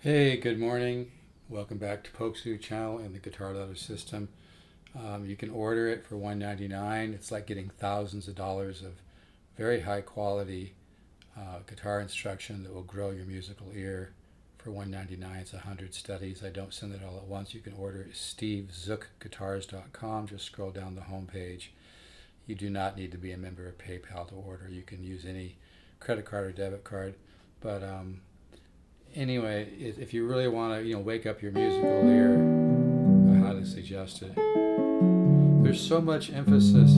Hey, good morning. Welcome back to polkzoo channel and the guitar ladder system. You can order it for $199. It's like getting thousands of dollars of very high quality guitar instruction that will grow your musical ear for $199. It's 100 studies. I don't send it all at once. You can order it at stevezookguitars.com. Just scroll down the home page. You do not need to be a member of PayPal to order. You can use any credit card or debit card. But anyway, if you really want to, wake up your musical ear, I highly suggest it. There's so much emphasis.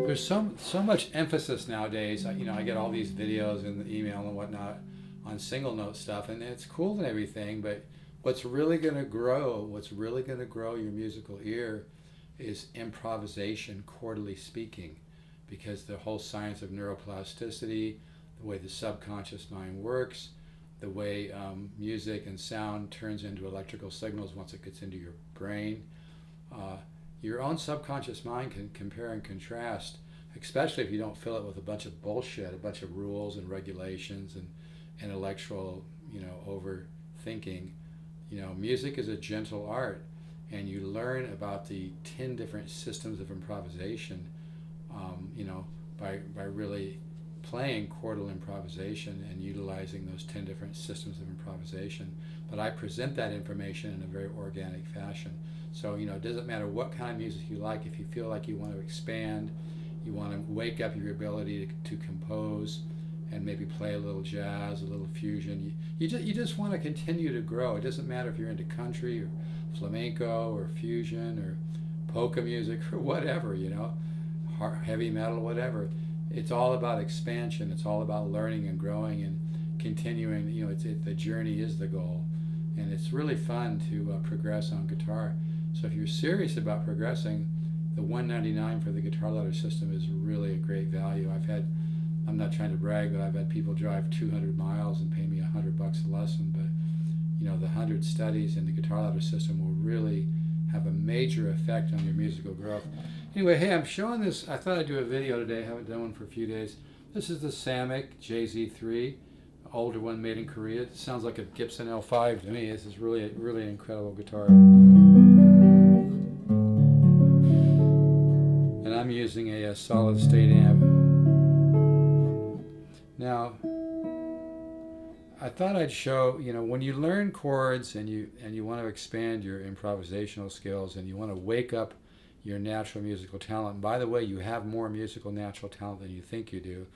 There's so much emphasis nowadays. I get all these videos in the email and whatnot on single note stuff, and it's cool and everything. But what's really going to grow your musical ear is improvisation, chordally speaking, because the whole science of neuroplasticity, the way the subconscious mind works, the way music and sound turns into electrical signals once it gets into your brain. Your own subconscious mind can compare and contrast, especially if you don't fill it with a bunch of bullshit, a bunch of rules and regulations and intellectual, overthinking. Music is a gentle art, and you learn about the 10 different systems of improvisation, by really playing chordal improvisation and utilizing those 10 different systems of improvisation. But I present that information in a very organic fashion. So, it doesn't matter what kind of music you like. If you feel like you want to expand, you want to wake up your ability to compose and maybe play a little jazz, a little fusion, you just want to continue to grow. It doesn't matter if you're into country or flamenco or fusion or polka music or whatever, heavy metal, whatever. It's all about expansion. It's all about learning and growing and continuing. The journey is the goal, and it's really fun to progress on guitar. So if you're serious about progressing, the $199 for the guitar ladder system is really a great value. I'm not trying to brag, but I've had people drive 200 miles and pay me $100 a lesson. But the 100 studies in the guitar ladder system will really have a major effect on your musical growth. Anyway, hey, I'm showing this. I thought I'd do a video today. I haven't done one for a few days. This is the Samick JZ3, older one made in Korea. It sounds like a Gibson L5 to me. This is really, really incredible guitar. And I'm using a solid state amp. Now, I thought I'd show, when you learn chords and you want to expand your improvisational skills and you want to wake up your natural musical talent. And by the way, you have more musical natural talent than you think you do,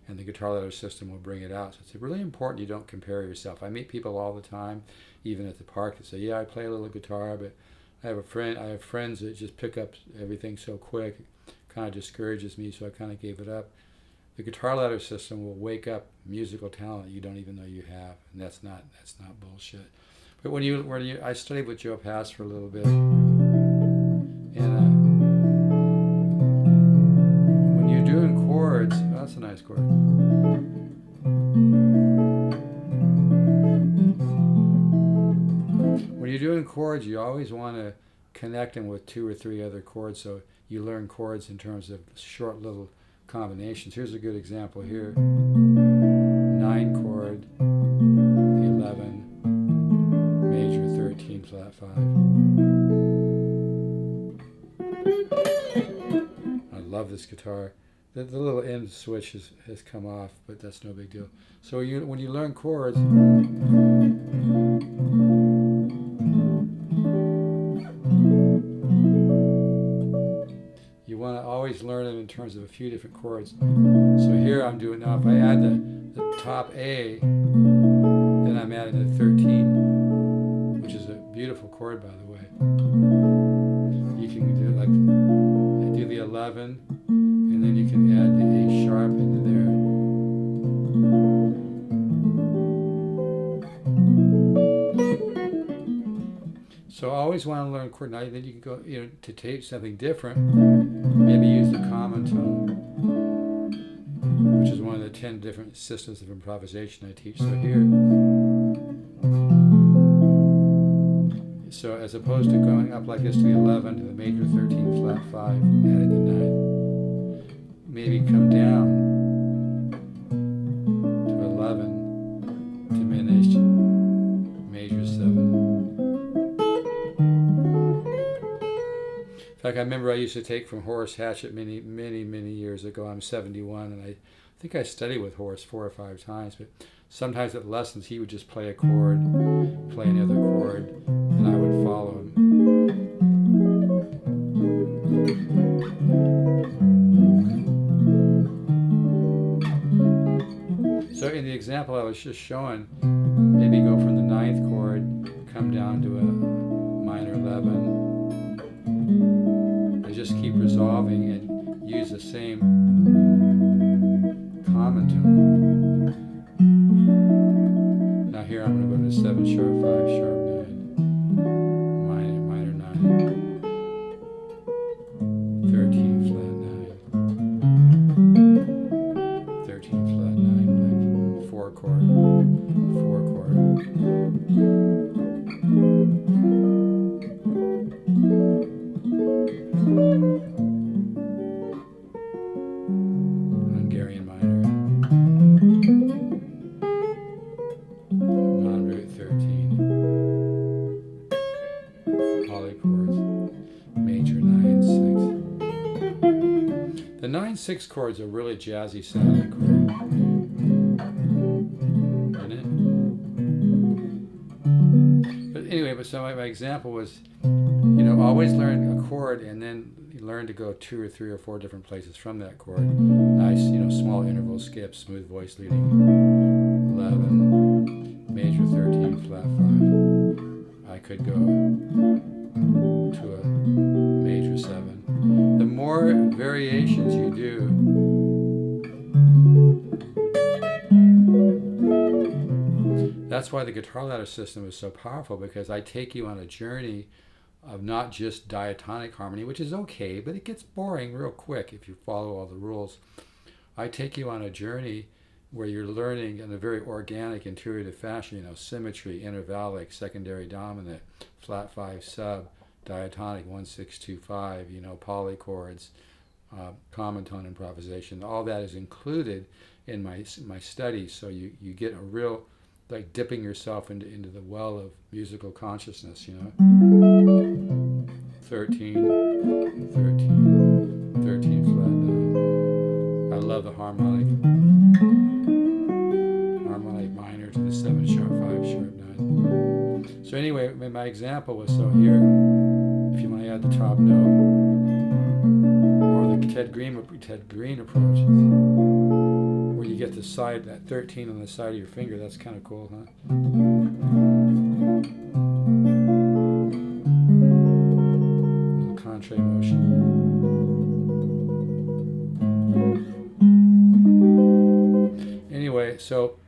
and the guitar ladder system will bring it out. So it's really important you don't compare yourself. I meet people all the time, even at the park, that say, "Yeah, I play a little guitar, but I have friends that just pick up everything so quick. It kind of discourages me, so I kind of gave it up." The guitar ladder system will wake up musical talent you don't even know you have, and that's not bullshit. But I studied with Joe Pass for a little bit, and when you're doing chords, that's a nice chord. When you're doing chords, you always want to connect them with 2 or 3 other chords, so you learn chords in terms of short little combinations. Here's a good example here. 9 chord, the 11, major 13, flat 5. I love this guitar. The little end switch has come off, but that's no big deal. So when you learn chords, you want to always learn them in terms of a few different chords. So here I'm doing, now if I add the top A, then I'm adding the 13, which is a beautiful chord, by the way. You can do it like, do the 11, and then you can add the A sharp into there. So I always want to learn chord. Now then you can go, to take something different, maybe use the common tone, which is one of the 10 different systems of improvisation I teach. So here, so as opposed to going up like this to the 11 to the major 13 flat 5, adding the 9, maybe come down to 11 to min Like I remember I used to take from Horace Hatchett many years ago. I'm 71, and I think I studied with Horace 4 or 5 times. But sometimes at lessons he would just play a chord, play another chord, and I would follow him. So in the example I was just showing, maybe go from the 9th chord, come down to a minor 11, and just keep resolving and use the same common tone. Now here I'm going to go to 7 sharp 5 sharp 9, minor 9, 13 flat 9, 13 flat 9, like 4 chord, 4 chord. Hungarian minor, non-root 13, polychords, major 9/6. The 9/6 chord's a really jazzy sounding chord, isn't it? But anyway, so my example was, always learn a chord and then learn to go 2 or 3 or 4 different places from that chord. Nice, small interval skips, smooth voice leading, 11, major 13, flat 5. I could go to a major 7. The more variations you do, that's why the guitar ladder system is so powerful, because I take you on a journey of not just diatonic harmony, which is okay, but it gets boring real quick if you follow all the rules. I take you on a journey where you're learning in a very organic, intuitive fashion, symmetry, intervallic, secondary dominant, flat 5 sub, diatonic 1 6 2 5, polychords, common tone improvisation. All that is included in my studies, so you get a real, like dipping yourself into the well of musical consciousness, 13, 13 flat 9. I love the harmonic minor to the 7 sharp 5 sharp 9. So anyway, my example was, so here, if you want to add the top note, or the Ted Green approach, where you get the side, that 13 on the side of your finger, that's kind of cool, huh? Little contrae motion. Anyway, so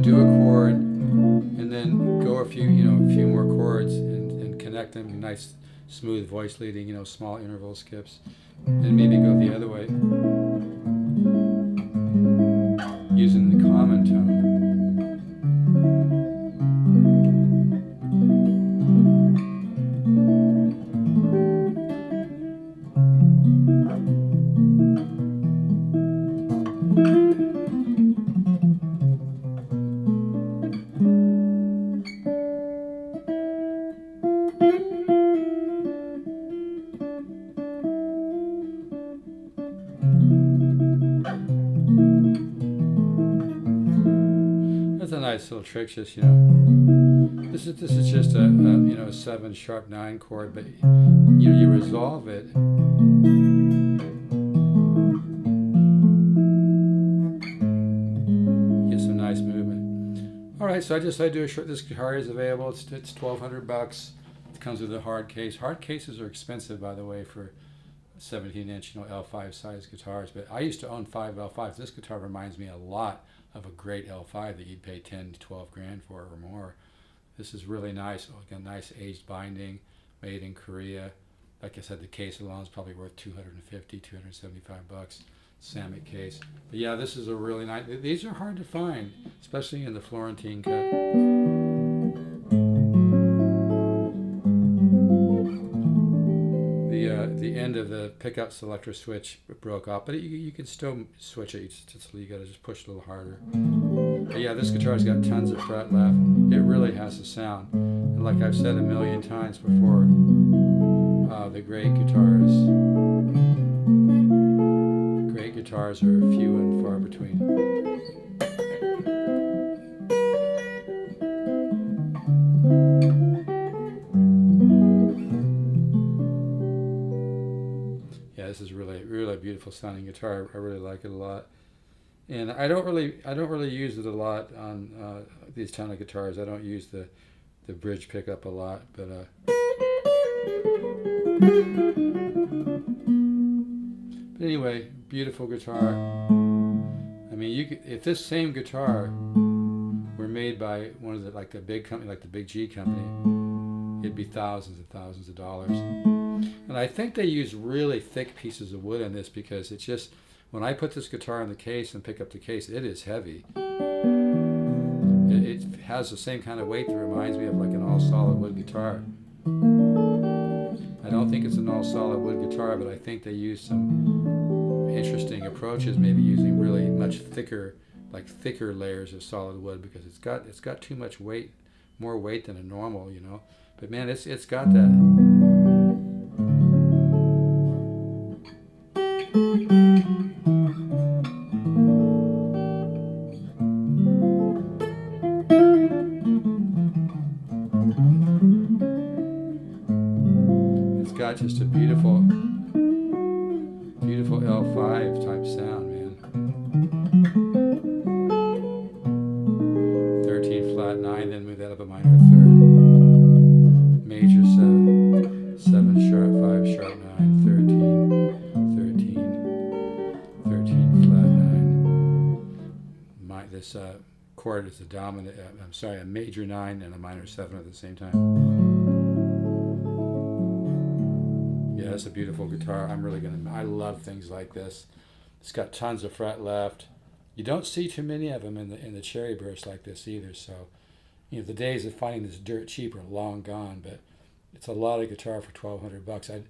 do a chord and then go a few more chords and connect them. Nice smooth voice leading, small interval skips, and maybe go the other way using the common tone. That's a nice little trick, just this is just a 7 sharp 9 chord, but you resolve it. Get some nice movement. All right, so I do a short. This guitar is available. It's $1,200. It comes with a hard case. Hard cases are expensive, by the way, for 17-inch L5 size guitars. But I used to own 5 L5s. This guitar reminds me a lot of a great L5 that you'd pay 10 to 12 grand for or more. This is really nice. Again, nice aged binding, made in Korea. Like I said, the case alone is probably worth $250, $275. Samick case. But yeah, this is a really nice. These are hard to find, especially in the Florentine cut. The end of the pickup selector switch broke off, but you can still switch it. You got to just push a little harder. But yeah, this guitar's got tons of fret left. It really has a sound. And like I've said a million times before, the great guitars are few and far between. Yeah, this is really beautiful sounding guitar. I really like it a lot, and I don't really use it a lot on these kind of guitars. I don't use the bridge pickup a lot, but anyway, beautiful guitar. I mean, if this same guitar were made by one of the big company, like the Big G company, it'd be thousands and thousands of dollars. And I think they use really thick pieces of wood on this, because it's just, when I put this guitar in the case and pick up the case, it is heavy. It has the same kind of weight that reminds me of like an all solid wood guitar. I don't think it's an all solid wood guitar, but I think they use some interesting approaches, maybe using really much thicker layers of solid wood, because it's got too much weight, more weight than a normal, you know. But man, it's got that. It's got just a beautiful L5 type sound, man. 13 flat 9, then move that up a minor third. Major 7 sharp 5 sharp 9, 13 flat 9. This chord is a dominant, a major 9 and a minor 7 at the same time. Yeah, that's a beautiful guitar. I love things like this. It's got tons of fret left. You don't see too many of them in the cherry burst like this either, so you know, the days of finding this dirt cheap are long gone, but it's a lot of guitar for $1,200.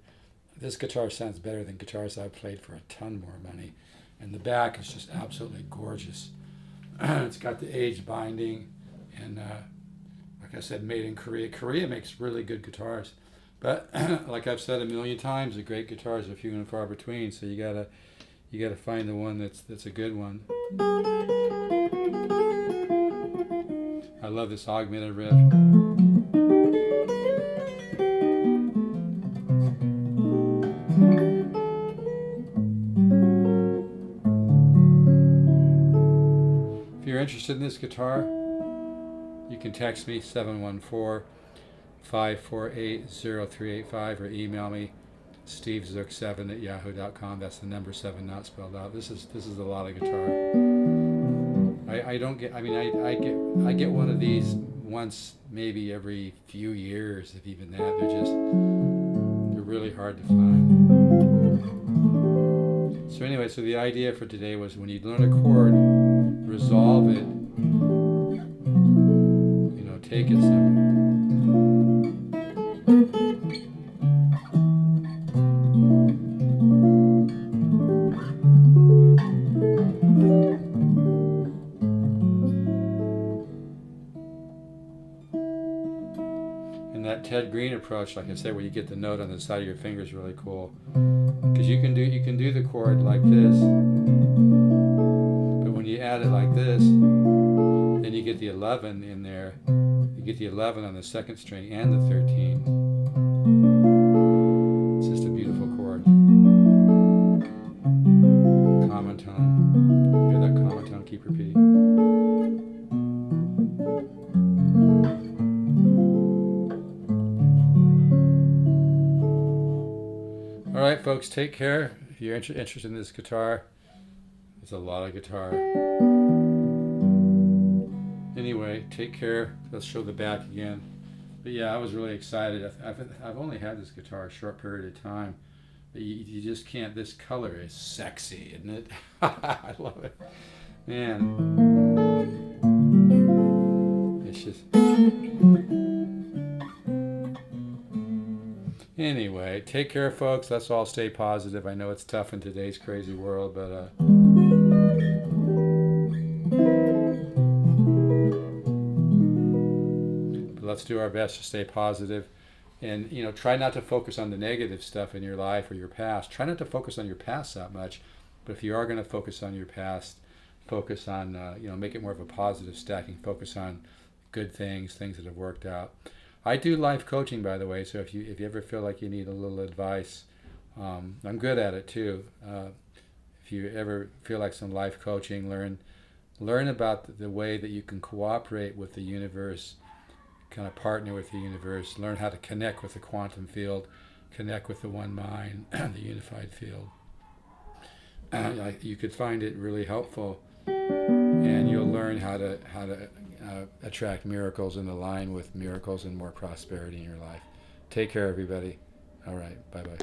This guitar sounds better than guitars I've played for a ton more money. And the back is just absolutely gorgeous. It's got the aged binding, and like I said, made in Korea. Korea makes really good guitars, but like I've said a million times, the great guitars are few and far between. So you gotta find the one that's a good one. I love this augmented riff. If you're interested in this guitar, you can text me 714-548-0385 or email me stevezook7@yahoo.com. That's the number 7 not spelled out. This is a lot of guitar. I get one of these once maybe every few years, if even that. They're really hard to find. So anyway, so the idea for today was, when you learn a chord, resolve it, you know, take it simple. And that Ted Green approach, like I said, where you get the note on the side of your finger, is really cool, because you can do the chord like this, but when you add it like this, then you get the 11 in there. You get the 11 on the second string and the 13. It's just a beautiful chord. Common tone. Hear that common tone keep repeating. All right, folks, take care. If you're interested in this guitar, it's a lot of guitar. Anyway, take care. Let's show the back again. But yeah, I was really excited. I've only had this guitar a short period of time, but you just can't. This color is sexy, isn't it? I love it, man. It's just. Anyway, take care, folks. Let's all stay positive. I know it's tough in today's crazy world, but let's do our best to stay positive. And try not to focus on the negative stuff in your life or your past. Try not to focus on your past that much, but if you are going to focus on your past, focus on make it more of a positive stacking. Focus on good things, things that have worked out. I do life coaching, by the way, so if you ever feel like you need a little advice, I'm good at it too. If you ever feel like some life coaching, learn about the way that you can cooperate with the universe, kind of partner with the universe, learn how to connect with the quantum field, connect with the one mind, the unified field. You could find it really helpful, and you'll learn how to attract miracles and align with miracles and more prosperity in your life. Take care, everybody. All right, bye-bye.